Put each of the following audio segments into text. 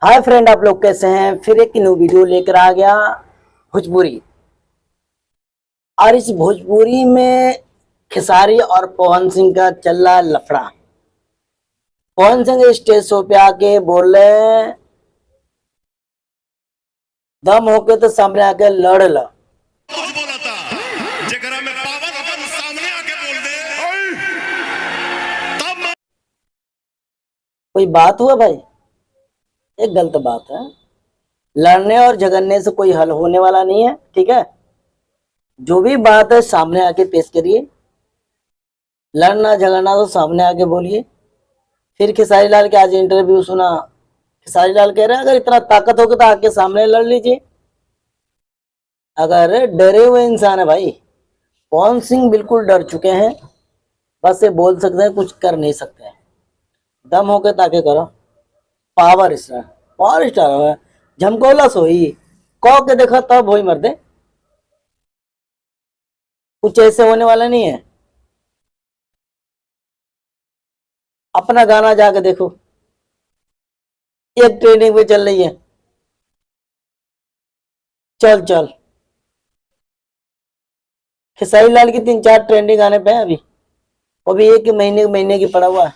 Hi friend, आप लोग कैसे हैं। फिर एक न्यू वीडियो लेकर आ गया भोजपुरी। और इस भोजपुरी में खेसारी और पवन सिंह का चल रहा लफड़ा। पवन सिंह स्टेज शो पे आके बोल रहे हैं, दम होके तो सामने आके लड़ लो। कुछ बोला था जेकरा में पावर अपन सामने आके बोल दे तब कोई बात हुआ भाई? एक गलत बात है। लड़ने और झगड़ने से कोई हल होने वाला नहीं है, ठीक है। जो भी बात है सामने आके पेश करिए। लड़ना झगड़ना तो सामने आके बोलिए। फिर खेसारी लाल के आज इंटरव्यू सुना। खेसारी लाल कह रहे हैं, अगर इतना ताकत होगी तो आके सामने लड़ लीजिए। अगर डरे हुए इंसान है भाई, पवन सिंह बिल्कुल डर चुके हैं। बस ये बोल सकते हैं, कुछ कर नहीं सकते हैं। दम होके ताके करो। पावर स्टार, पावर स्टार है। झमकोला सोई कह के देखा तब वही मर दे। कुछ ऐसे होने वाला नहीं है। अपना गाना जाके देखो, एक ट्रेनिंग पे चल रही है। चल चल। खेसारी लाल की 3-4 ट्रेंडिंग गाने पे है अभी। वो भी एक महीने की पड़ा हुआ है।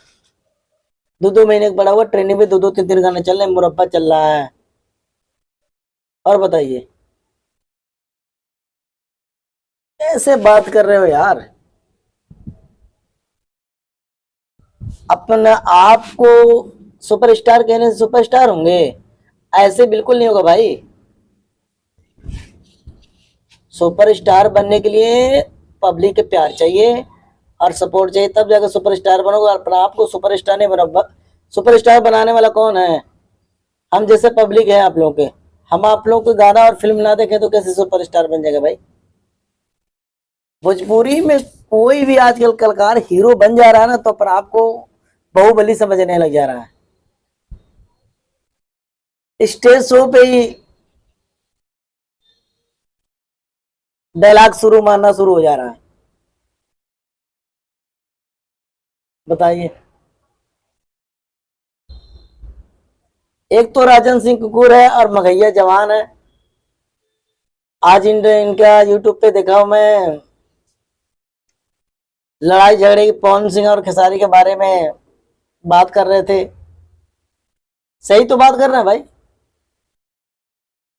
2-2 महीने का पड़ा हुआ ट्रेनिंग पे। 2-2 3-3 गाने चल रहे हैं, मुरब्बा चल रहा है। और बताइए, कैसे बात कर रहे हो यार। अपने आप को सुपरस्टार कहने से सुपरस्टार होंगे? ऐसे बिल्कुल नहीं होगा भाई। सुपरस्टार बनने के लिए पब्लिक के प्यार चाहिए और सपोर्ट चाहिए, तब जाकर सुपरस्टार बनोगे। अपने आप को सुपरस्टार नहीं बनो। सुपरस्टार बनाने वाला कौन है? हम जैसे पब्लिक है आप लोगों के। हम आप लोग को गाना और फिल्म ना देखें तो कैसे सुपरस्टार बन जाएगा भाई। भोजपुरी में कोई भी आजकल कलाकार हीरो बन जा रहा है ना, तो अपने आप को बाहुबली समझने लग जा रहा है। स्टेज शो पे ही डायलॉग शुरू मारना शुरू हो जा रहा है। बताइए। एक तो राजन सिंह कुकुर है और मगैया जवान है। आज इनका यूट्यूब पे देखा हूं मैं, लड़ाई झगड़े की पवन सिंह और खेसारी के बारे में बात कर रहे थे। सही तो बात कर रहे हैं भाई।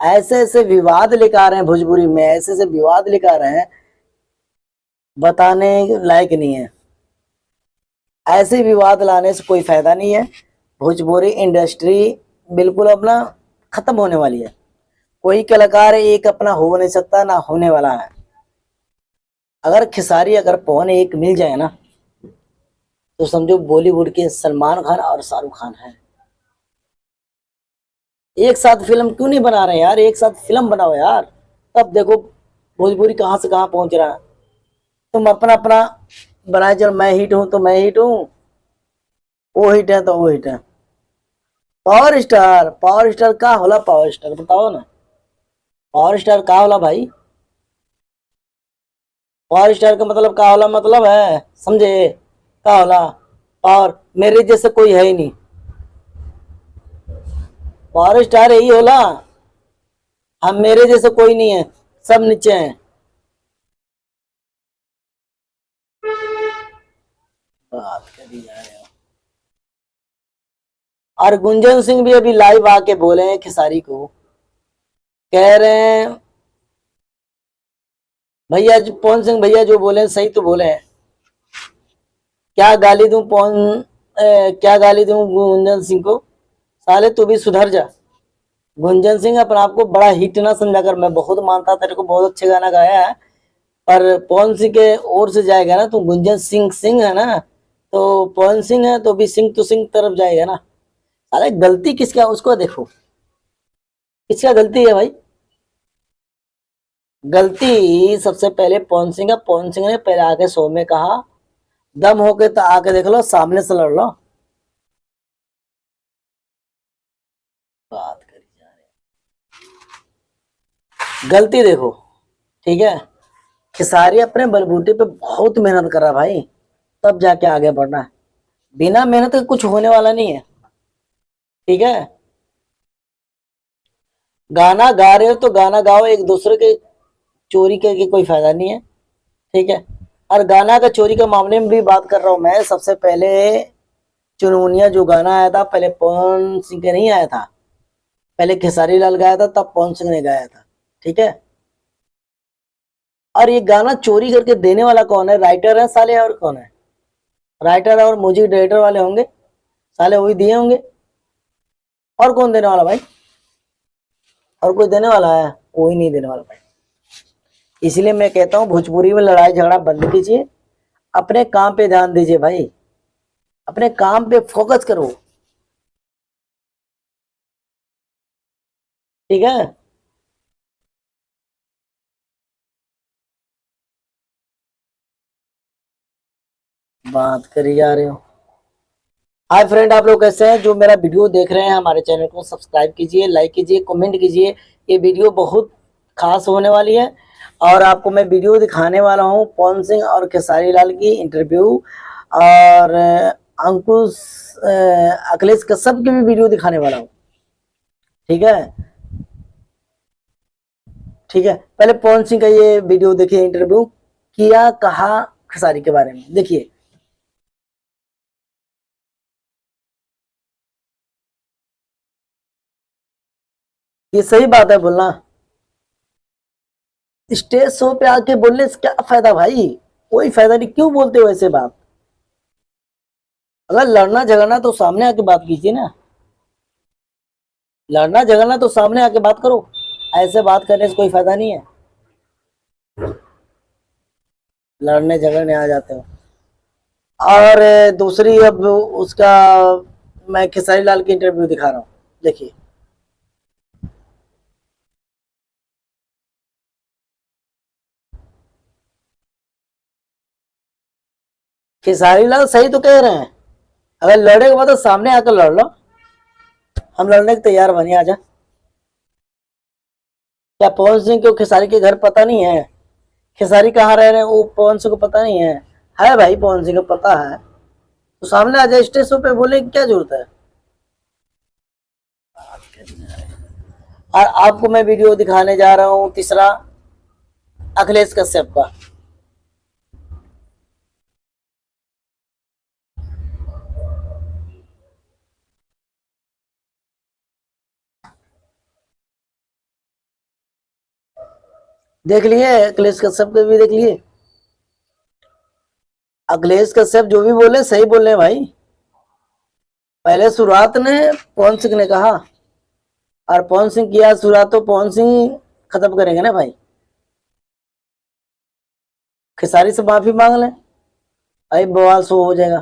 ऐसे ऐसे विवाद लेकर आ रहे हैं भोजपुरी में, ऐसे ऐसे विवाद लेकर आ रहे हैं, बताने लायक नहीं है। ऐसे विवाद लाने से कोई फायदा नहीं है। भोजपुरी इंडस्ट्री बिल्कुल अपना खत्म होने वाली है। कोई कलाकार एक अपना हो नहीं सकता, ना होने वाला है। अगर खेसारी अगर पवन एक मिल जाए ना, तो समझो बॉलीवुड के सलमान खान और शाहरुख खान है। एक साथ फिल्म क्यों नहीं बना रहे यार? एक साथ फिल्म बनाओ यार। तब देखो भोजपुरी कहाँ से कहाँ पहुंच रहा है। तुम अपना अपना बनाए चलो, मैं हिट हूं तो मैं हिट हूं, वो हिट है तो वो हिट है। पावर स्टार, पावर स्टार का होला? पावर स्टार बताओ ना। पावर स्टार का होला भाई? पावर स्टार का मतलब का होला? मतलब है समझे का होला? और मेरे जैसे कोई है ही नहीं। पावर स्टार यही होला। हम मेरे जैसे कोई नहीं है, सब नीचे हैं। बात करी जा रहे हो। और गुंजन सिंह भी अभी लाइव आके बोले हैं खेसारी को। कह रहे हैं भैया, पवन सिंह भैया जो बोले हैं सही तो बोले हैं। क्या गाली दूं क्या गाली दूं गुंजन सिंह को? साले तू भी सुधर जा। गुंजन सिंह अपने आप को बड़ा हिट ना समझा कर। मैं बहुत मानता, तेरे को बहुत अच्छे गाना गाया है, पर पवन सिंह के ओर से जाएगा ना तो गुंजन सिंह सिंह है ना, तो पवन सिंह है तो भी सिंह तो सिंह तरफ जाएगा ना। अरे गलती किसका उसको देखो। किसका गलती है भाई? गलती सबसे पहले पवन सिंह का। पवन सिंह ने पहले आके शो में कहा, दम होके तो आके देख लो, सामने से लड़ लो। बात करी जा रही, गलती देखो, ठीक है। खेसारी अपने बलबूते पे बहुत मेहनत कर रहा है भाई, तब जाके आगे बढ़ना है। बिना मेहनत के कुछ होने वाला नहीं है, ठीक है। गाना गा रहे हो तो गाना गाओ, एक दूसरे के चोरी करके कोई फायदा नहीं है, ठीक है। और गाना का चोरी के मामले में भी बात कर रहा हूँ मैं। सबसे पहले चुनमुनिया जो गाना आया था, पहले पवन सिंह का नहीं आया था, पहले खेसारी लाल गाया था, तब पवन सिंह ने गाया था, ठीक है। और ये गाना चोरी करके देने वाला कौन है? राइटर है साले, और कौन है? राइटर और म्यूजिक डायरेक्टर वाले होंगे साले, वही दिए होंगे। और कौन देने वाला भाई? और कोई देने वाला है? कोई नहीं देने वाला भाई। इसलिए मैं कहता हूँ भोजपुरी में लड़ाई झगड़ा बंद कीजिए, अपने काम पे ध्यान दीजिए भाई, अपने काम पे फोकस करो, ठीक है। बात करी जा रहे हो। हाय फ्रेंड, आप लोग कैसे हैं? जो मेरा वीडियो देख रहे हैं, हमारे चैनल को सब्सक्राइब कीजिए, लाइक कीजिए, कमेंट कीजिए। ये वीडियो बहुत खास होने वाली है और आपको मैं वीडियो दिखाने वाला हूँ पवन सिंह और खेसारी लाल की इंटरव्यू, और अंकुश अखिलेश कश्यप की भी वीडियो दिखाने वाला हूँ, ठीक है। ठीक है, पहले पवन सिंह का ये वीडियो देखिए, इंटरव्यू किया कहा खेसारी के बारे में, देखिए। ये सही बात है बोलना, स्टेज शो पे आके बोलने से क्या फायदा भाई? कोई फायदा नहीं। क्यों बोलते हो ऐसे बात? अगर लड़ना झगड़ना तो सामने आके बात कीजिए ना, लड़ना झगड़ना तो सामने आके बात करो, ऐसे बात करने से कोई फायदा नहीं है, लड़ने झगड़ने आ जाते हो। और दूसरी, अब उसका मैं खेसारी लाल की इंटरव्यू दिखा रहा हूँ, देखिए। खेसारी लाल सही तो कह रहे हैं, अगर लड़े के बाद तो सामने आकर लड़ लो, हम लड़ने के तैयार बनिए, आजा। क्या पवन सिंह को खेसारी के घर पता नहीं है? खेसारी कहाँ रह रहे हैं वो पवन सिंह को पता नहीं है? है भाई, पवन सिंह को पता है, तो सामने आ जाए, स्टेज शो पे बोले की क्या जरूरत है? और आपको मैं वीडियो दिखाने जा रहा हूँ तीसरा, अखिलेश कश्यप का। देख लिए अखिलेश कश्यप के भी, देख लिए। अखिलेश कश्यप जो भी बोले सही बोल रहे हैं भाई। पहले शुरुआत ने पवन सिंह ने कहा, और पवन सिंह किया शुरुआत, तो पवन सिंह खत्म करेंगे ना भाई। खेसारी से माफी मांग लें, भाई बवाल शुरू हो जाएगा।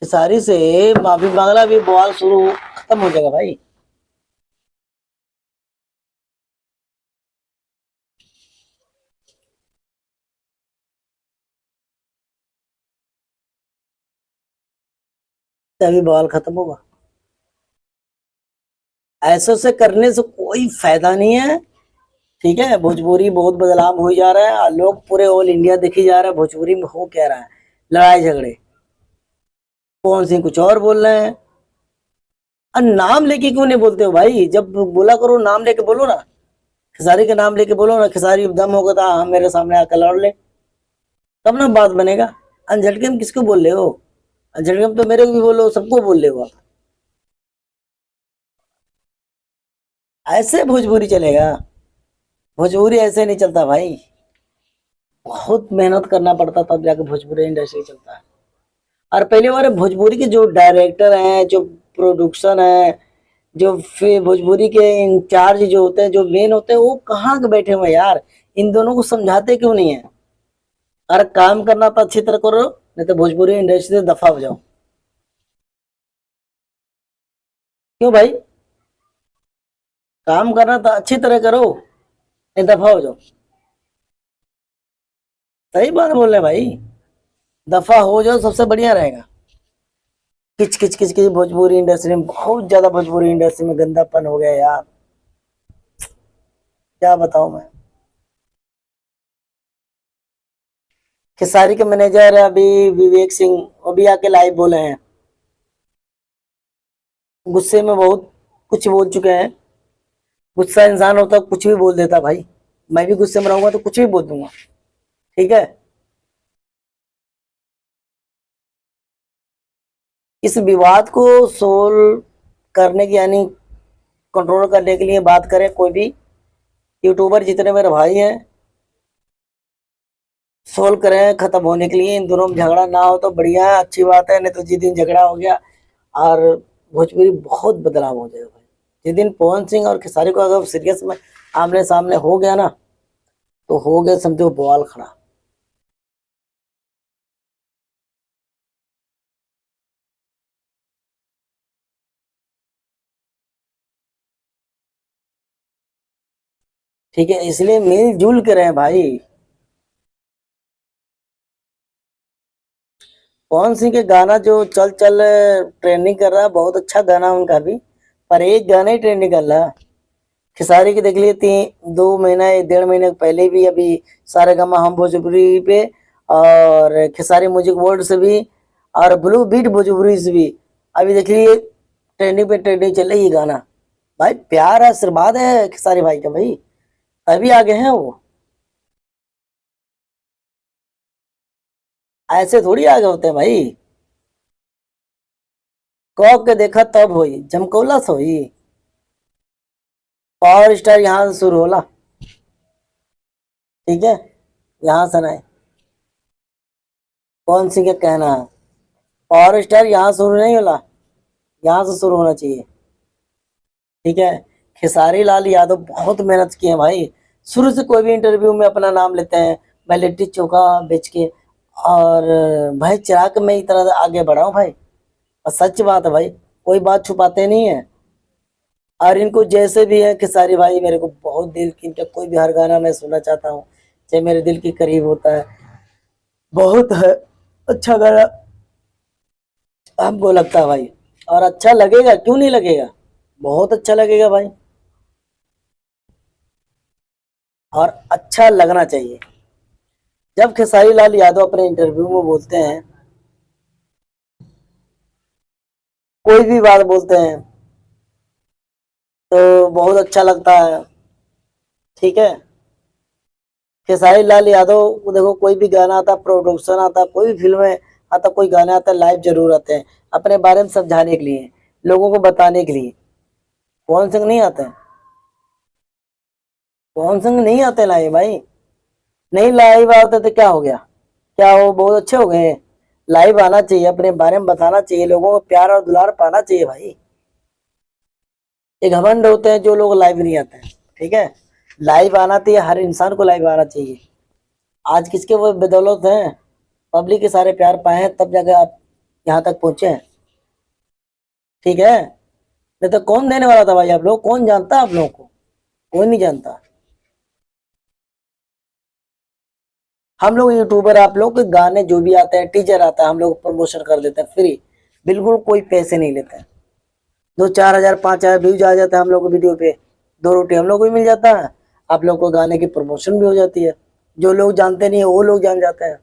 खेसारी से माफी मांगना, अभी बवाल शुरू खत्म हो जाएगा भाई। तभी बवाल खत्म होगा। ऐसे से करने से कोई फायदा नहीं है, ठीक है। भोजपुरी बहुत बदलाव हो जा रहा है और लोग पूरे ऑल इंडिया देखी जा रहा है भोजपुरी में हो क्या रहा है, लड़ाई झगड़े। पवन सिंह कुछ और बोल रहे हैं, और नाम लेके क्यों नहीं बोलते हो भाई? जब बोला करो नाम लेके बोलो ना, खेसारी के नाम लेके बोलो ना, खेसारी दम होगा था हम मेरे सामने आकर लड़ ले, तब ना बात बनेगा। अनझटके में किसको बोल रहे हो? अनझटके में तो मेरे को भी बोलो, सबको बोल रहे हो आप। ऐसे भोजपुरी चलेगा? भोजपुरी ऐसे नहीं चलता भाई, बहुत मेहनत करना पड़ता तब जाके भोजपुरी इंडस्ट्री चलता है। और पहले बार भोजपुरी के जो डायरेक्टर हैं, जो प्रोडक्शन है, जो फिर भोजपुरी के इंचार्ज जो होते हैं, जो मेन होते हैं, वो कहाँ के बैठे हुए हैं यार? इन दोनों को समझाते क्यों नहीं है? अरे काम करना तो अच्छी तरह करो, नहीं तो भोजपुरी इंडस्ट्री से दफा हो जाओ। क्यों भाई? काम करना तो अच्छी तरह करो, नहीं दफा हो जाओ। सही बात बोल रहे हैं भाई, दफा हो जाओ, सबसे बढ़िया रहेगा। किच किच किच किच भोजपुरी इंडस्ट्री में, बहुत ज्यादा भोजपुरी इंडस्ट्री में गंदापन हो गया यार, क्या बताऊं मैं। खेसारी के मैनेजर अभी विवेक सिंह, वो भी आके लाइव बोले हैं, गुस्से में बहुत कुछ बोल चुके हैं। गुस्सा इंसान होता कुछ भी बोल देता भाई। मैं भी गुस्से में रहूंगा तो कुछ भी बोल दूंगा। ठीक है, इस विवाद को सोल्व करने की यानी कंट्रोल करने के लिए बात करें, कोई भी यूट्यूबर जितने मेरे भाई हैं सोल्व करें खत्म होने के लिए। इन दोनों में झगड़ा ना हो तो बढ़िया है, अच्छी बात है। नहीं तो जिस दिन झगड़ा हो गया और भोजपुरी बहुत बदलाव हो जाएगा भाई। जिस दिन पवन सिंह और खेसारी को अगर सीरियस में आमने सामने हो गया ना, तो हो गया समझो बवाल खड़ा। ठीक है, इसलिए मिलजुल के रहे भाई। पवन सिंह के गाना जो चल चल ट्रेंडिंग कर रहा है, बहुत अच्छा गाना उनका भी, पर एक गाना ही ट्रेंडिंग कर रहा है। खेसारी की देख लिए 2 महीना 1.5 महीने पहले भी अभी सारे गामा हम भोजपुरी पे और खेसारी म्यूजिक वर्ल्ड से भी और ब्लू बीट भोजपुरी से भी अभी देख लिए ट्रेंडिंग पे ट्रेंडिंग चल रही है गाना। भाई प्यार है, आशीर्वाद है खेसारी भाई का भाई, तभी आगे हैं वो। ऐसे थोड़ी आगे होते हैं भाई। कौ के देखा तब होई जमकौला सोई। पावर स्टार यहाँ से शुरू होला। ठीक है, यहाँ से नहीं, कौन सी का कहना है, पावर स्टार यहाँ शुरू नहीं होला, यहाँ से शुरू होना चाहिए। ठीक है, खेसारी लाल यादव बहुत मेहनत किए हैं भाई। शुरू से कोई भी इंटरव्यू में अपना नाम लेते हैं, मैं लिट्टी चोखा बेच के और भाई चिराग में इतना आगे बढ़ा हूँ भाई। और सच बात है भाई, कोई बात छुपाते नहीं है। और इनको जैसे भी है खेसारी भाई मेरे को बहुत दिल की, इनका कोई भी हर गाना मैं सुनना चाहता हूँ, चाहे मेरे दिल के करीब होता है। बहुत है अच्छा गाना हमको लगता है भाई। और अच्छा लगेगा, क्यों नहीं लगेगा, बहुत अच्छा लगेगा भाई। और अच्छा लगना चाहिए। जब खेसारी लाल यादव अपने इंटरव्यू में बोलते हैं, कोई भी बात बोलते हैं, तो बहुत अच्छा लगता है। ठीक है, खेसारी लाल यादव को देखो, कोई भी गाना आता, प्रोडक्शन आता, कोई भी फिल्म में आता, कोई गाना आता, लाइव जरूर आते हैं अपने बारे में समझाने के लिए, लोगों को बताने के लिए। कौन सिंह नहीं आते हैं, कौन सिंह नहीं आते लाइव भाई। नहीं लाइव आते तो क्या हो गया, क्या वो बहुत अच्छे हो गए। लाइव आना चाहिए, अपने बारे में बताना चाहिए, लोगों को प्यार और दुलार पाना चाहिए भाई। एक घमंड होते हैं जो लोग लाइव नहीं आते हैं। ठीक है, लाइव आना चाहिए, हर इंसान को लाइव आना चाहिए। आज किसके वो बदौलत हैं, पब्लिक के सारे प्यार पाए हैं, तब जाकर आप यहाँ तक पहुंचे हैं। ठीक है, नहीं तो कौन देने वाला था भाई, आप लोग कौन जानता है आप लोगों को, कोई नहीं जानता। हम लोग यूट्यूबर, आप लोग के गाने जो भी आते हैं, टीचर आता है, हम लोग प्रमोशन कर देते हैं फ्री, बिल्कुल कोई पैसे नहीं लेते हैं। 2-4 हजार 5 हजार व्यूज आ जाता है हम लोग को वीडियो पे, 2 रोटी हम लोग को भी मिल जाता है, आप लोग को गाने की प्रमोशन भी हो जाती है। जो लोग जानते नहीं है वो लोग जान जाते हैं।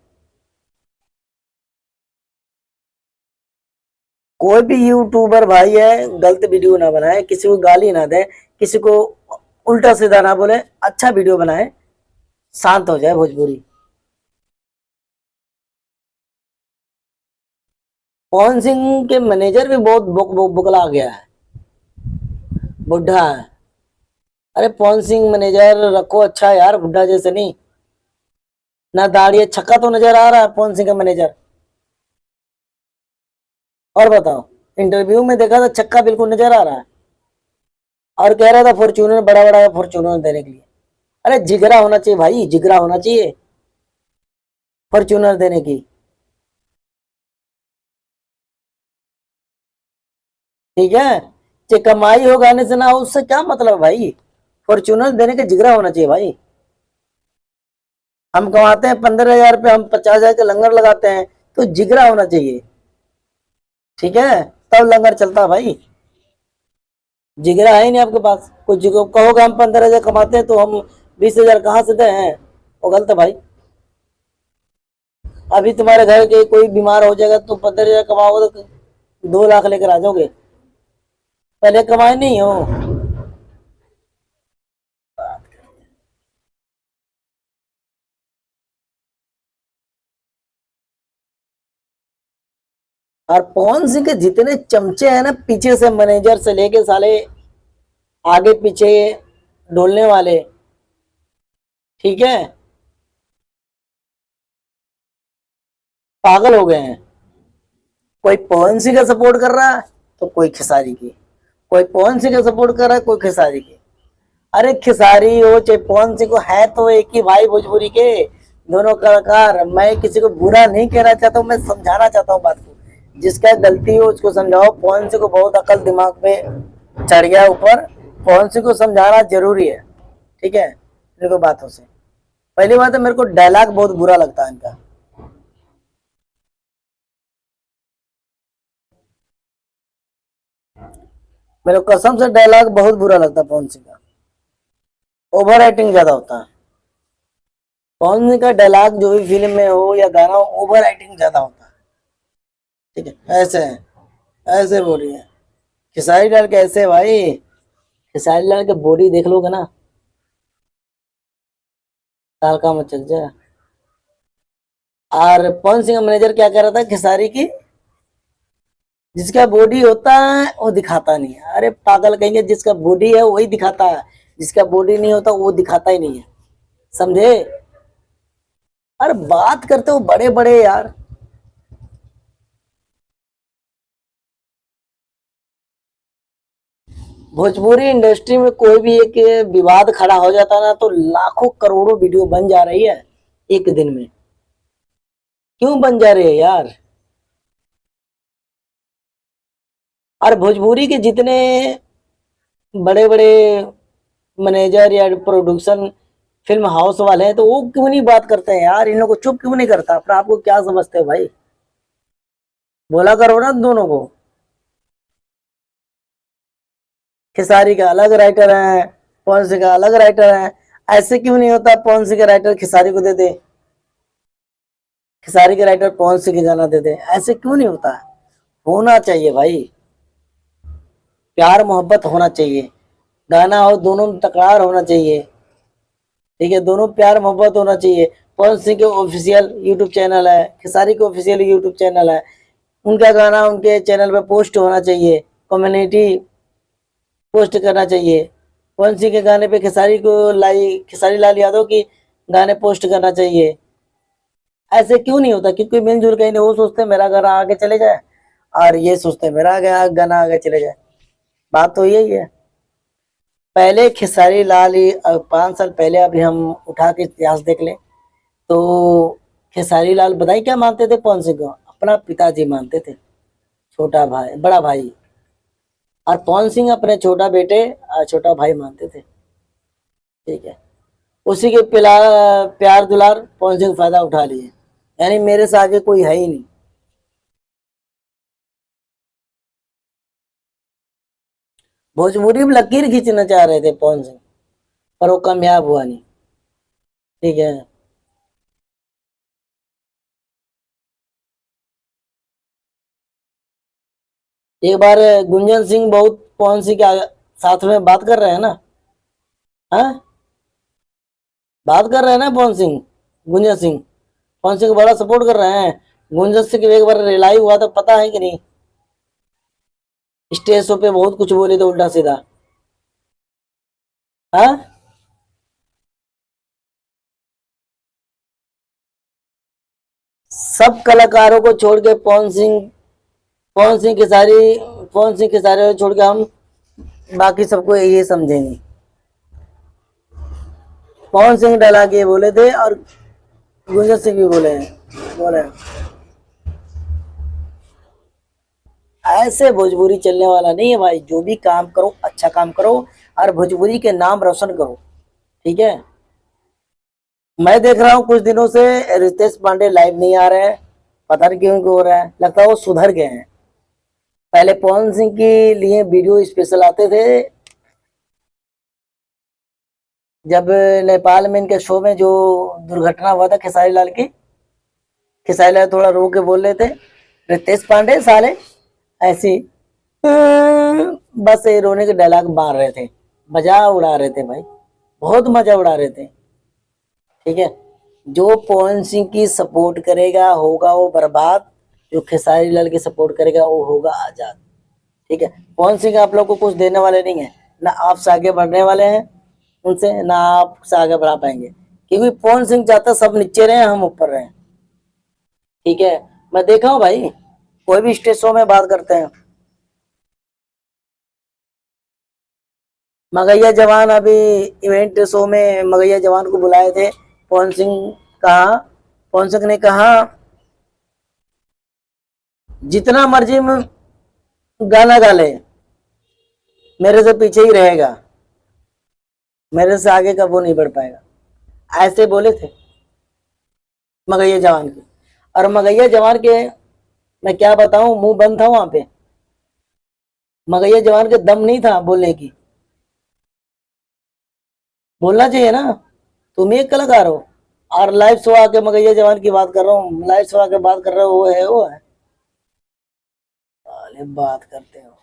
कोई भी यूट्यूबर भाई है, गलत वीडियो ना बनाए, किसी को गाली ना दे, किसी को उल्टा सीधा ना बोले, अच्छा वीडियो बनाए, शांत हो जाए भोजपुरी। पवन सिंह के मैनेजर भी बहुत बुकला गया है, बुढ़ा है। अरे पवन सिंह मैनेजर रखो अच्छा यार, बुढ़ा जैसे नहीं। ना दाढ़ी है, छक्का तो नजर आ रहा है पवन सिंह का मैनेजर। और बताओ, इंटरव्यू में देखा था छक्का बिल्कुल नजर आ रहा है। और कह रहा था फॉर्च्यूनर, बड़ा बड़ा फॉर्च्यूनर देने के लिए। अरे जिगरा होना चाहिए भाई, जिगरा होना चाहिए फॉर्च्यूनर देने की। ठीक है, चाहे कमाई हो गाने से ना हो, उससे क्या मतलब भाई, फॉर्च्यूनर देने का जिगरा होना चाहिए भाई। हम कमाते हैं 15 हजार रुपये, हम 50 हजार का लंगर लगाते हैं, तो जिगरा होना चाहिए। ठीक है, तब लंगर चलता है भाई। जिगरा है ही नहीं आपके पास, कुछ जिगो कहोगे हम 15 हजार कमाते हैं तो हम 20 हजार कहाँ से दे हैं, वो गलत है भाई। अभी तुम्हारे घर के कोई बीमार हो जाएगा तो 15 हजार कमाओगे तो 2 लाख लेकर आ जाओगे, पहले कमाए नहीं हो। और पवन सिंह के जितने चमचे हैं ना, पीछे से मैनेजर से लेके साले आगे पीछे डोलने वाले, ठीक है, पागल हो गए हैं। कोई पवन सिंह का सपोर्ट कर रहा है तो कोई खेसारी की, कोई पवन सिंह का सपोर्ट कर रहा है, कोई खेसारी की। अरे खेसारी हो चाहे पवन सिंह को, है तो एक ही भाई भोजपुरी के, दोनों कलाकार। मैं किसी को बुरा नहीं कहना चाहता हूँ, मैं समझाना चाहता हूँ बात को। जिसका गलती हो उसको समझाओ। पवन सिंह को बहुत अकल दिमाग पे चढ़ गया ऊपर, पवन सिंह को समझाना जरूरी है, ठीक है। देखो बातों से पहली बात है, मेरे को डायलॉग बहुत बुरा लगता है इनका। मेरे को कसम से डायलॉग बहुत बुरा लगता है पवन सिंह का, ओवर एक्टिंग ज्यादा होता है। पवन सिंह का डायलॉग जो भी फिल्म में हो या गाना हो, ओवर एक्टिंग ज्यादा होता है, ठीक है। ऐसे है, ऐसे बोल रही है खेसारी लाल के, ऐसे भाई खेसारी लाल के बॉडी देख लोगे ना, साल का मत चल जाए। और पवन सिंह का मैनेजर क्या कह रहा था खेसारी की, जिसका बॉडी होता है वो दिखाता नहीं है। अरे पागल कहेंगे, जिसका बॉडी है वही दिखाता है, जिसका बॉडी नहीं होता वो दिखाता ही नहीं है, समझे। अरे बात करते हो बड़े बड़े यार। भोजपुरी इंडस्ट्री में कोई भी एक विवाद खड़ा हो जाता है ना, तो लाखों करोड़ों वीडियो बन जा रही है एक दिन में। क्यों बन जा रही है यार। और भोजपुरी के जितने बड़े बड़े मैनेजर या प्रोडक्शन फिल्म हाउस वाले हैं, तो वो क्यों नहीं बात करते हैं यार। इन लोगों को चुप क्यों नहीं करता। अपना आपको क्या समझते हो भाई, बोला करो ना दोनों को। खेसारी का अलग राइटर है, पवन सिंह का अलग राइटर है। ऐसे क्यों नहीं होता पवन सिंह का राइटर खेसारी को दे दे, खेसारी के राइटर पवन सिंह के गाना दे दे। ऐसे क्यों नहीं होता है। होना चाहिए भाई, प्यार मोहब्बत होना चाहिए। गाना हो दोनों में तकरार होना चाहिए, ठीक है, दोनों प्यार मोहब्बत होना चाहिए। पवन सिंह के ऑफिशियल यूट्यूब चैनल है, खेसारी के ऑफिशियल यूट्यूब चैनल है, उनका गाना उनके चैनल पे पोस्ट होना चाहिए, कम्युनिटी पोस्ट करना चाहिए। पवन सिंह के गाने पे खेसारी लाल यादव की गाने पोस्ट करना चाहिए। ऐसे क्यों नहीं होता, क्योंकि मिलजुल के वो सोचते हैं मेरा गाना आगे चले जाए, और ये सोचते हैं मेरा गाना आगे चले जाए। बात तो यही है। पहले खेसारी लाल ही 5 साल पहले, अभी हम उठा के इतिहास देख लें तो खेसारी लाल बताइए क्या मानते थे पवन सिंह को, अपना पिताजी मानते थे, छोटा भाई, बड़ा भाई। और पवन सिंह अपने छोटा बेटे और छोटा भाई मानते थे, ठीक है। उसी के प्यार दुलार पवन सिंह फायदा उठा लिए, यानी मेरे से आगे कोई है ही नहीं। भोजपुरी में लकीर खींचना चाह रहे थे पवन सिंह, पर वो कामयाब हुआ नहीं, ठीक है। एक बार गुंजन सिंह बहुत पवन सिंह के साथ में बात कर रहे हैं ना, हाँ बात कर रहे हैं ना पवन सिंह, गुंजन सिंह पवन सिंह को बड़ा सपोर्ट कर रहे हैं। गुंजन सिंह एक बार रिलाई हुआ था, पता है कि नहीं, स्टेज शो पे बहुत कुछ बोले थे उल्टा सीधा, हाँ। सब कलाकारों को छोड़ के पवन सिंह के सारे छोड़ के हम बाकी सबको यही समझेंगे। पवन सिंह डायलॉग ये बोले थे और गुंजन सिंह भी बोले। ऐसे भोजपुरी चलने वाला नहीं है भाई। जो भी काम करो अच्छा काम करो और भोजपुरी के नाम रोशन करो, ठीक है। मैं देख रहा हूँ कुछ दिनों से रितेश पांडे लाइव नहीं आ रहे हैं, पता नहीं क्यों हो रहा है। लगता है वो सुधर गए हैं। पहले पवन सिंह के लिए वीडियो स्पेशल आते थे, जब नेपाल में इनके शो में जो दुर्घटना हुआ था खेसारी लाल की, खेसारी लाल थोड़ा रो के बोल रहे थे, रितेश पांडे साले ऐसी बस ये रोने के डायलॉग मार रहे थे, मजा उड़ा रहे थे भाई, बहुत मजा उड़ा रहे थे, ठीक है। जो पवन सिंह की सपोर्ट करेगा होगा वो बर्बाद, जो खेसारी लाल की सपोर्ट करेगा वो होगा आजाद। ठीक है, पवन सिंह आप लोग को कुछ देने वाले नहीं है, ना आपसे आगे बढ़ने वाले हैं उनसे, ना आपसे आगे बढ़ा पाएंगे, क्योंकि पवन सिंह चाहता सब नीचे रहे, हम ऊपर रहे। ठीक है, मैं देखा हूँ भाई, कोई भी स्टेज शो में बात करते हैं, मगैया जवान अभी इवेंट शो में मगैया जवान को बुलाए थे, पवन सिंह कहा, पवन सिंह ने कहा जितना मर्जी में गाना गा ले, मेरे से पीछे ही रहेगा, मेरे से आगे का वो नहीं बढ़ पाएगा, ऐसे बोले थे मगैया जवान के। और मगैया जवान के मैं क्या बताऊं, मुंह बंद था वहां पे, मगैया जवान के दम नहीं था बोलने की। बोलना चाहिए ना, तुम एक कलाकार हो, और लाइव शो आके मगैया जवान की बात कर रहा हूँ, लाइव शो आके बात कर रहे हो, वो है अरे बात करते हो।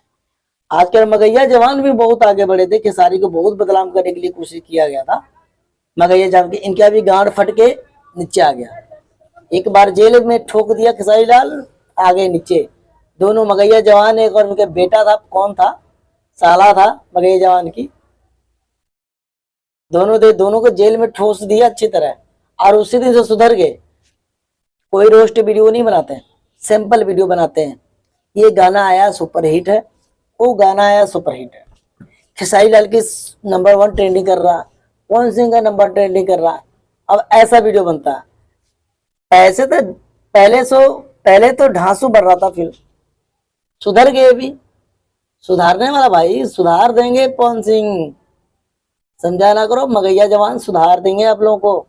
आजकल मगैया जवान भी बहुत आगे बढ़े थे, खेसारी को बहुत बदनाम करने के लिए कोशिश किया गया था, मगैया जवान की इनका भी गांड फट के नीचे आ गया, एक बार जेल में ठोक दिया खेसारी लाल, आ गए नीचे दोनों मगैया जवान, एक और उनके बेटा था, कौन था, साला था मगैया जवान की, दोनों को जेल में ठोस दिया अच्छी तरह, और उसी दिन से सुधर गए, कोई रोस्ट वीडियो नहीं बनाते, सिंपल वीडियो बनाते हैं। ये गाना आया सुपर हिट है, वो गाना आया सुपर हिट है, खेसारी लाल की नंबर 1 ट्रेंडिंग कर रहा, पवन सिंह का नंबर ट्रेंडिंग कर रहा, अब ऐसा वीडियो बनता है। पैसे तो पहले तो ढांसू बढ़ रहा था, फिर सुधर गए, भी सुधारने वाला भाई, सुधार देंगे पवन सिंह, समझा ना करो, मगैया जवान सुधार देंगे आप लोगों को,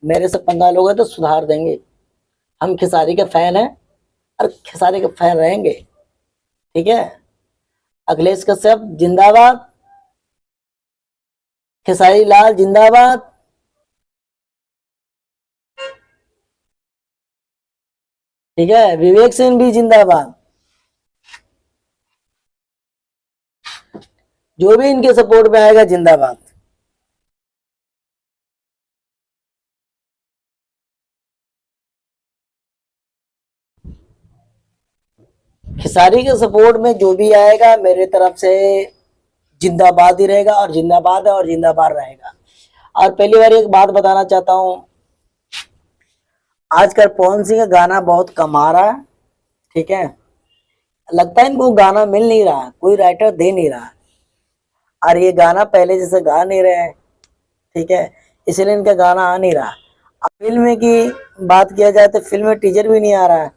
मेरे से पंगा लोग हैं तो सुधार देंगे। हम खेसारी के फैन हैं और खेसारी के फैन रहेंगे। ठीक है, अखिलेश कश्यप जिंदाबाद, खेसारी लाल जिंदाबाद, ठीक है, विवेक सिंह भी जिंदाबाद, जो भी इनके सपोर्ट में आएगा जिंदाबाद। खेसारी के सपोर्ट में जो भी आएगा मेरे तरफ से जिंदाबाद ही रहेगा, और जिंदाबाद है और जिंदाबाद रहेगा। और पहली बार एक बात बताना चाहता हूं, आजकल पवन सिंह का गाना बहुत कम आ रहा है, ठीक है, लगता है इनको गाना मिल नहीं रहा, कोई राइटर दे नहीं रहा, और ये गाना पहले जैसे गा नहीं रहे हैं, ठीक है, इसलिए इनका गाना आ नहीं रहा। अब फिल्म की बात किया जाए तो फिल्म में टीजर भी नहीं आ रहा है,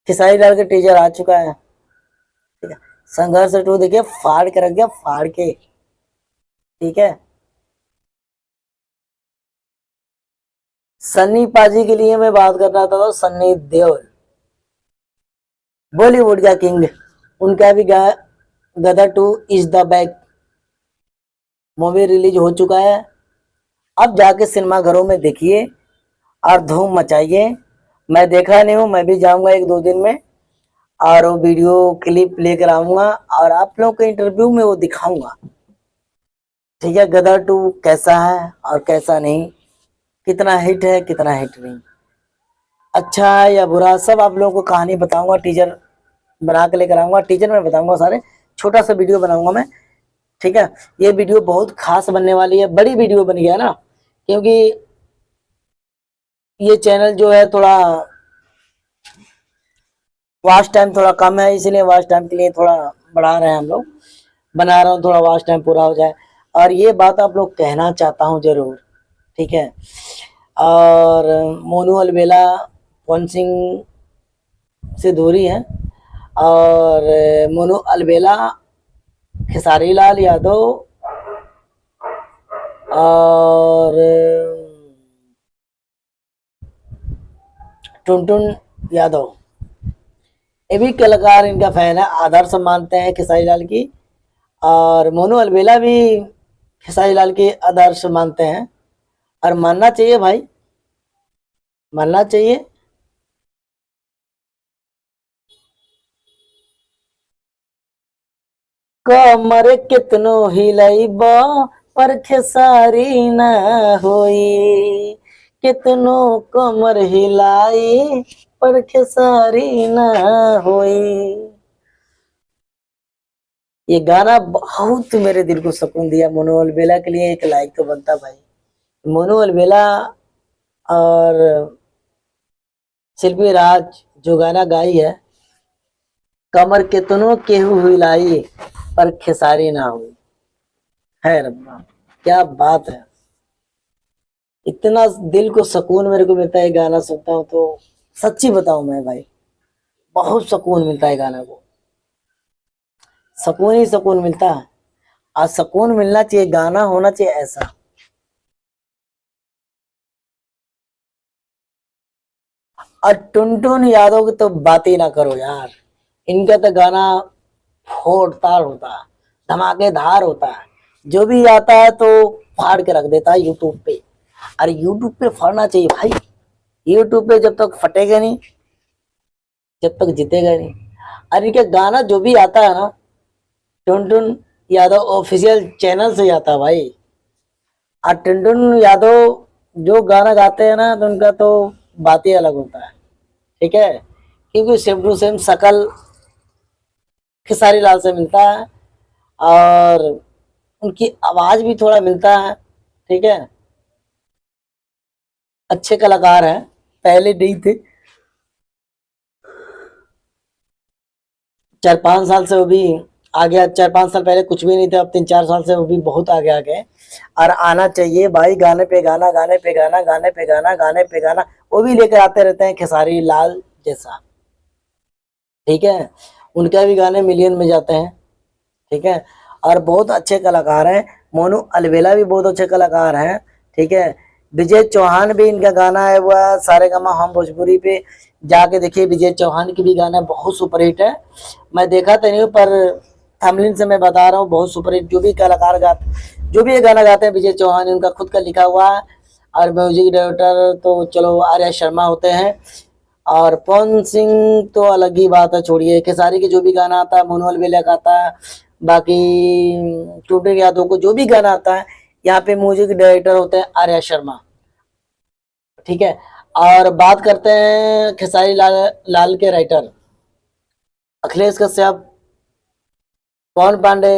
खेसारी लाल का टीजर आ चुका है, ठीक है, संघर्ष 2 देखिए फाड़ के रख गया, फाड़ के, ठीक है। सन्नी पाजी के लिए मैं बात कर रहा था, तो सन्नी देओल बॉलीवुड का किंग, उनका भी गदर 2 is the back movie release हो चुका है, अब जाके सिनेमा घरों में देखिए और धूम मचाइए। मैं देखा नहीं हूँ, मैं भी जाऊंगा 1-2 दिन में, और वो वीडियो क्लिप लेकर आऊंगा और आप लोगों के इंटरव्यू में वो दिखाऊंगा, ठीक है, गदर 2 कैसा है और कैसा नहीं, कितना हिट है कितना हिट नहीं, अच्छा है या बुरा, सब आप लोगों को कहानी बताऊंगा, टीजर बना के लेकर आऊंगा, टीजर में बताऊंगा सारे, छोटा सा वीडियो बनाऊंगा मैं, ठीक है। ये वीडियो बहुत खास बनने वाली है, बड़ी वीडियो बन गया ना, क्योंकि ये चैनल जो है थोड़ा वॉच टाइम थोड़ा कम है, इसलिए वॉच टाइम के लिए थोड़ा बढ़ा रहे हैं हम लोग, बना रहा हूँ थोड़ा वॉच टाइम पूरा हो जाए, और ये बात आप लोग कहना चाहता हूँ जरूर, ठीक है। और मोनू अलबेला पवन सिंह से दूरी है, और मोनू अलबेला खेसारी लाल यादव और टुनटुन यादव, ये भी कलाकार इनका फैन है, आदर्श मानते हैं खेसारी लाल की, और मोनू अलबेला भी खेसारी लाल की आदर्श मानते हैं, और मानना चाहिए भाई, मानना चाहिए। कमर कितनो हिलाइबा पर खेसारी न होई, कितनो कमर हिलाई पर खेसारी ना होई। ये गाना बहुत मेरे दिल को सुकून दिया। मोनू अलबेला के लिए एक लाइक तो बनता भाई। मोनू अलबेला और शिल्पी राज जो गाना गाई है, कमर कितनों केहू हिलाई पर खेसारी ना हुई, है रब्बा क्या बात है। इतना दिल को सुकून मेरे को मिलता है गाना सुनता हूँ तो, सच्ची बताऊं मैं भाई, बहुत सुकून मिलता है गाना को। सुकून ही सुकून मिलता है। आज सुकून मिलना चाहिए, गाना होना चाहिए ऐसा। और टुनटुन यादव की तो बात ही ना करो यार। इनका तो गाना फोड़ताड़ होता है, धमाकेदार होता है। जो भी आता है तो फाड़ के रख देता है यूट्यूब पे। अरे यूट्यूब पे फाड़ना चाहिए भाई। यूट्यूब पे जब तक फटेगा नहीं, जब तक जीतेगा नहीं। अरे इनका गाना जो भी आता है ना, टुनटुन यादव ऑफिशियल चैनल से आता है भाई। और टुनटुन यादव जो गाना गाते हैं ना, तो उनका तो बात ही अलग होता है। ठीक है, क्योंकि सेम टू सेम शकल खेसारी लाल से मिलता है और उनकी आवाज भी थोड़ा मिलता है। ठीक है, अच्छे कलाकार हैं, पहले नहीं थे। 4-5 साल से वो भी आ गया। 4-5 साल पहले कुछ भी नहीं थे, अब 3-4 साल से वो भी बहुत आगे आ गए। और आना चाहिए भाई, गाने पे गाना, गाने पे गाना, गाने पे गाना, गाने पे गाना वो भी लेकर आते रहते हैं खेसारी लाल जैसा। ठीक है, उनके भी गाने मिलियन में जाते हैं। ठीक है, और बहुत अच्छे कलाकार हैं। मोनू अलबेला भी बहुत अच्छे कलाकार हैं। ठीक है, विजय चौहान भी, इनका गाना है वह सारे गामा हम भोजपुरी पे जाके देखिए। विजय चौहान की भी गाना बहुत सुपरहिट है। मैं देखा तो नहीं हूँ, पर थंबनेल से मैं बता रहा हूँ, बहुत सुपरहिट। जो भी कलाकार गाते, जो भी ये गाना गाते हैं विजय चौहान, उनका खुद का लिखा हुआ है। और म्यूजिक डायरेक्टर तो चलो आर्या शर्मा होते हैं। और पवन सिंह तो अलग ही बात है, छोड़िए। खेसारी के जो भी गाना आता है मोनू अलबेला का आता है। बाकी टूटे यादव को जो भी गाना आता है, यहाँ पे म्यूजिक डायरेक्टर होते हैं आर्या शर्मा। ठीक है, और बात करते हैं खेसारी लाल के राइटर अखिलेश कश्यप, पवन पांडे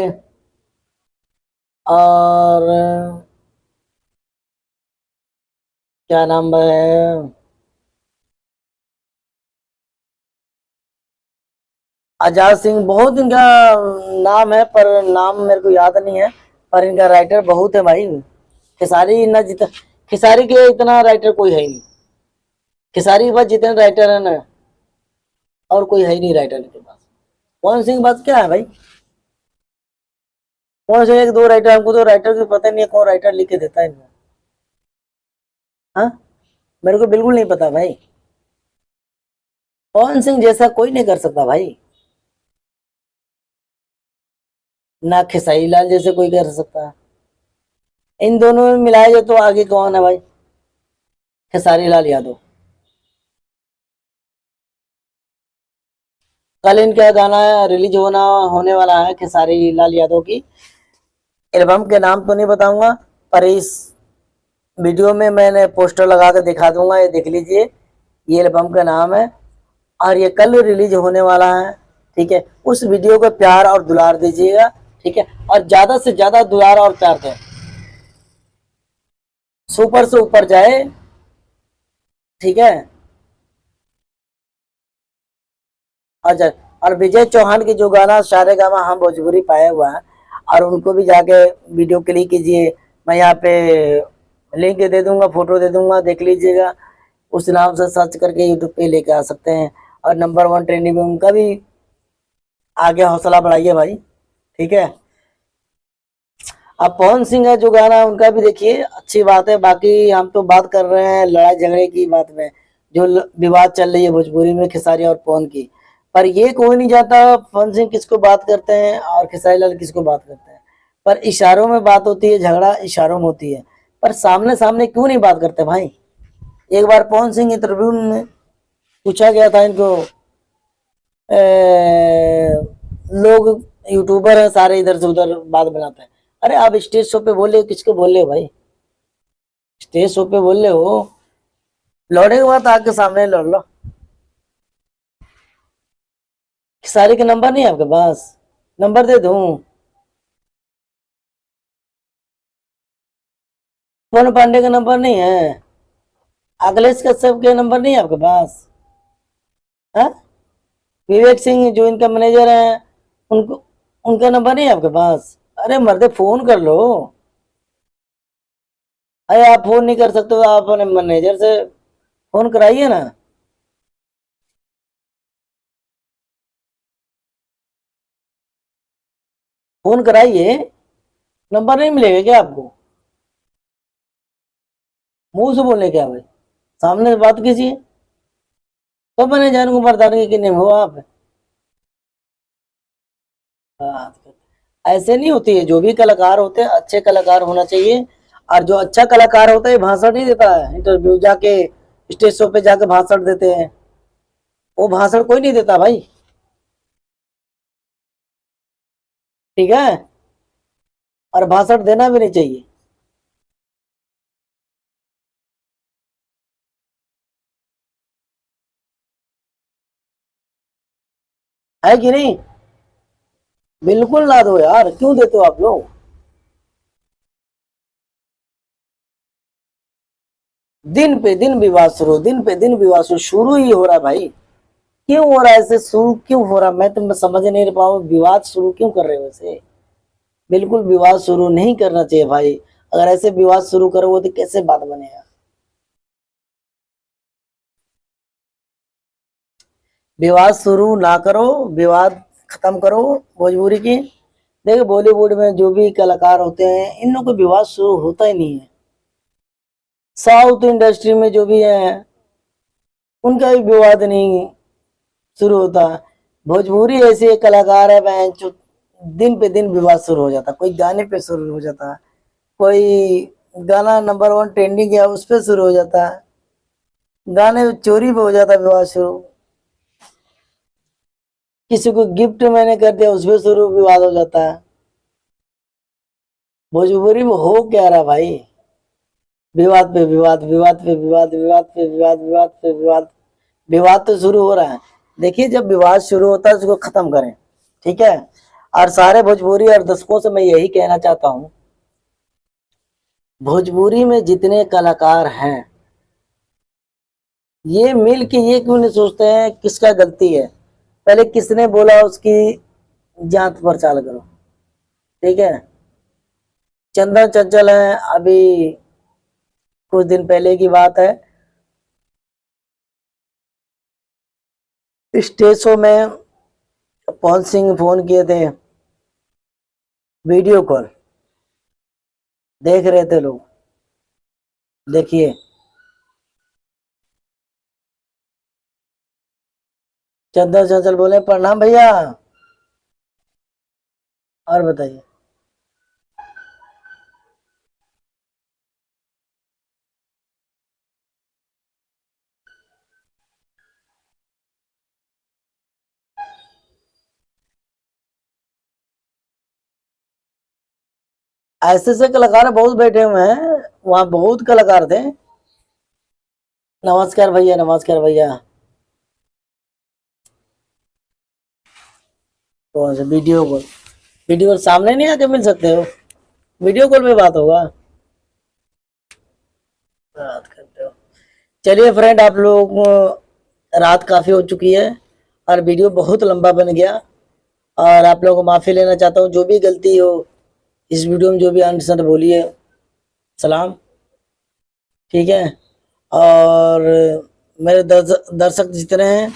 और क्या नाम है, आजाद सिंह। बहुत इनका नाम है पर नाम मेरे को याद नहीं है। पर इनका राइटर बहुत है भाई। खेसारी ना जितना, खेसारी के इतना राइटर कोई है ही नहीं। खेसारी के पास जितने राइटर है ना, और कोई है ही नहीं राइटर के पास। पवन सिंह के पास क्या है भाई? पवन सिंह एक दो राइटर, हमको तो राइटर की पता नहीं है कौन राइटर लिख के देता है इनको। हाँ, मेरे को बिल्कुल नहीं पता भाई। पवन सिंह जैसा कोई नहीं कर सकता भाई, ना खेसारी लाल जैसे कोई कर सकता है। इन दोनों में मिलाया जाए तो आगे कौन है भाई? खेसारी लाल यादव। कल इनका गाना रिलीज होने वाला है खेसारी लाल यादव की। एल्बम के नाम तो नहीं बताऊंगा, पर इस वीडियो में मैंने पोस्टर लगा कर दिखा दूंगा, ये देख लीजिए। ये एल्बम का नाम है और ये कल रिलीज होने वाला है। ठीक है, उस वीडियो को प्यार और दुलार दीजिएगा। ठीक है, और ज्यादा से ज्यादा दुलार और प्यार दें, सुपर से ऊपर जाए। ठीक है, अच्छा। और विजय चौहान की जो गाना सारे गामा हम भोजपुरी पाया हुआ है, और उनको भी जाके वीडियो क्लिक कीजिए। मैं यहाँ पे लिंक दे दूंगा, फोटो दे दूंगा, देख लीजिएगा। उस नाम से सर्च करके यूट्यूब पे लेके आ सकते हैं। और नंबर 1 ट्रेंडिंग में उनका भी आगे हौसला बढ़ाइए भाई। ठीक है, अब पवन सिंह है जो गाना उनका भी देखिए, अच्छी बात है। बाकी हम तो बात कर रहे हैं लड़ाई झगड़े की बात में, जो विवाद चल रही है भोजपुरी में खेसारी और पवन की। पर ये कोई नहीं जानता पवन सिंह किसको बात करते हैं और खेसारी लाल किसको बात करते हैं। पर इशारों में बात होती है, झगड़ा इशारों में होती है। पर सामने सामने क्यों नहीं बात करते भाई? एक बार पवन सिंह इंटरव्यू में पूछा गया था इनको, लोग यूट्यूबर हैं सारे, इधर से उधर बात बनाते हैं। अरे आप स्टेज शो पे बोल रहे हो, किसको बोल रहे हो भाई? स्टेज शो पे बोल रहे हो, लौड़े के बाद आके सामने लड़ लो। सारे का नंबर नहीं है आपके पास? नंबर दे दूं? पवन पांडे का नंबर नहीं है? अखिलेश कश्यप के नंबर नहीं है आपके पास? हाँ? विवेक सिंह जो इनका मैनेजर है, उनको उनका नंबर नहीं है आपके पास? अरे मर्दे फोन कर लो। अरे आप फोन नहीं कर सकते तो आप अपने मैनेजर से फोन कराइए ना। फोन कराइए। नंबर नहीं मिलेगा क्या आपको? मुंह से बोलने क्या भाई, सामने से बात कीजिए। तो मैंने जान को बरदाने कि नहीं हो आप। बात करते ऐसे नहीं होती है। जो भी कलाकार होते हैं अच्छे कलाकार होना चाहिए। और जो अच्छा कलाकार होता है भाषण नहीं देता है, इंटरव्यू जाके स्टेज शो पे जाके भाषण देते हैं। वो भाषण कोई नहीं देता भाई। ठीक है? और भाषण देना भी नहीं चाहिए। है कि नहीं? बिल्कुल ना दो यार, क्यों देते हो आप लोग? दिन पे दिन विवाद शुरू, दिन पे दिन विवाद शुरू, शुरू ही हो रहा है भाई। क्यों हो रहा है ऐसे? शुरू क्यों हो रहा है? मैं तो समझ नहीं पाऊँ, विवाद शुरू क्यों कर रहे हो ऐसे? बिल्कुल विवाद शुरू नहीं करना चाहिए भाई। अगर ऐसे विवाद शुरू करोगे तो कैसे बात बनेगा? विवाद शुरू ना करो, विवाद खत्म करो भोजपुरी की। देखो बॉलीवुड में जो भी कलाकार होते हैं इन लोगों को विवाद शुरू होता ही नहीं है। साउथ इंडस्ट्री में जो भी है उनका भी विवाद नहीं शुरू होता। भोजपुरी ऐसे एक कलाकार है बहन जो दिन पे दिन विवाद शुरू हो जाता। कोई गाने पे शुरू हो जाता, कोई गाना नंबर 1 ट्रेंडिंग है उस पे शुरू हो जाता, गाने चोरी पे हो जाता विवाद शुरू। किसी को गिफ्ट मैंने कर दिया उस पे शुरू विवाद हो जाता है। भोजपुरी में हो क्या रहा भाई? विवाद पे विवाद, विवाद पे विवाद, विवाद पे विवाद, विवाद पे विवाद। विवाद तो शुरू हो रहा है। देखिए जब विवाद शुरू होता है उसको खत्म करें। ठीक है? और सारे भोजपुरी और दर्शकों से मैं यही कहना चाहता हूँ, भोजपुरी में जितने कलाकार हैं ये मिल के ये क्यों नहीं सोचते हैं किसका गलती है? पहले किसने बोला उसकी जांच पड़ताल करो। ठीक है? चंदन चंचल है, अभी कुछ दिन पहले की बात है, स्टेज शो में पवन सिंह फोन किए थे, वीडियो कॉल देख रहे थे लोग। देखिए चंदन चंचल बोले प्रणाम भैया। और बताइए। ऐसे ऐसे कलाकार बहुत बैठे हुए हैं, वहां बहुत कलाकार थे। नमस्कार भैया, नमस्कार भैया। तो वीडियो कॉल, वीडियो कॉल सामने नहीं आके मिल सकते हो? वीडियो कॉल पे बात होगा, बात करते हो। चलिए फ्रेंड, आप लोग रात काफी हो चुकी है और वीडियो बहुत लंबा बन गया, और आप लोगों को माफी लेना चाहता हूँ। जो भी गलती हो इस वीडियो में, जो भी अनसर बोलिए, सलाम। ठीक है? और मेरे दर्शक जितने हैं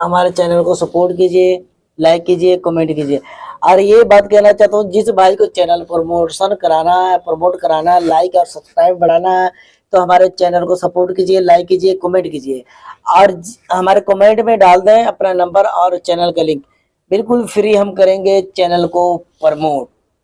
हमारे चैनल को सपोर्ट कीजिए, लाइक कीजिए, कमेंट कीजिए। और ये बात कहना चाहता हूँ, जिस भाई को चैनल प्रमोशन कराना है, प्रमोट कराना है, लाइक और सब्सक्राइब बढ़ाना है, तो हमारे चैनल को सपोर्ट कीजिए, लाइक कीजिए, कमेंट कीजिए। और हमारे कमेंट में डाल दें अपना नंबर और चैनल का लिंक। बिल्कुल फ्री हम करेंगे चैनल को प्रमोट।